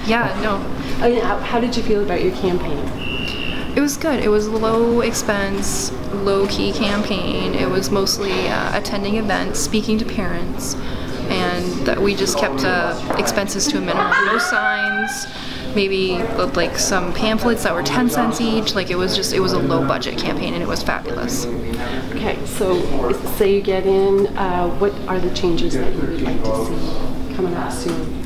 Yeah, no. How did you feel about your campaign? It was good. It was a low expense, low key campaign. It was mostly attending events, speaking to parents, and that we just kept expenses to a minimum. No signs, maybe like some pamphlets that were 10 cents each. Like it was a low budget campaign, and it was fabulous. Okay, so say you get in, what are the changes that you would like to see coming up soon?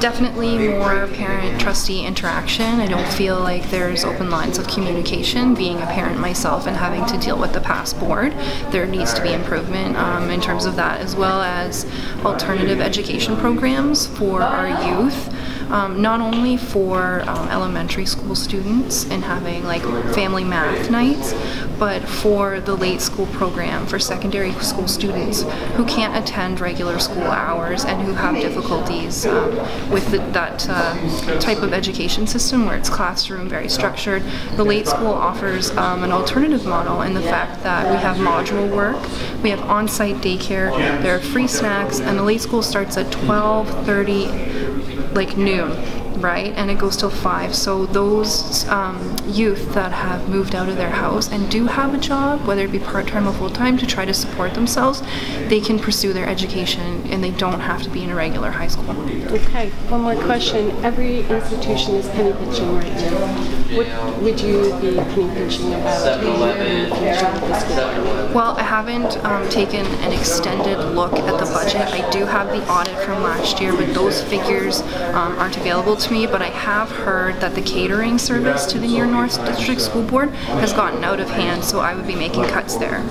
Definitely more parent-trustee interaction. I don't feel like there's open lines of communication. Being a parent myself and having to deal with the past board, there needs to be improvement in terms of that, as well as alternative education programs for our youth. Not only for elementary school students and having like family math nights, but for the late school program for secondary school students who can't attend regular school hours and who have difficulties with that type of education system where it's classroom, very structured. The late school offers an alternative model in the fact that we have module work, we have on-site daycare, there are free snacks, and the late school starts at 12:30, like noon, right? And it goes till 5. So those youth that have moved out of their house and do have a job, whether it be part-time or full-time, to try to support themselves, they can pursue their education and they don't have to be in a regular high school. Okay, one more question. Every institution is penny pinching right now. What would you be penny pinching about in the future of the school? Well, I haven't taken an extended look at the budget. I do have the audit from last year, but those figures aren't available to me. But I have heard that the catering service to the Near North District School Board has gotten out of hand, so I would be making cuts there.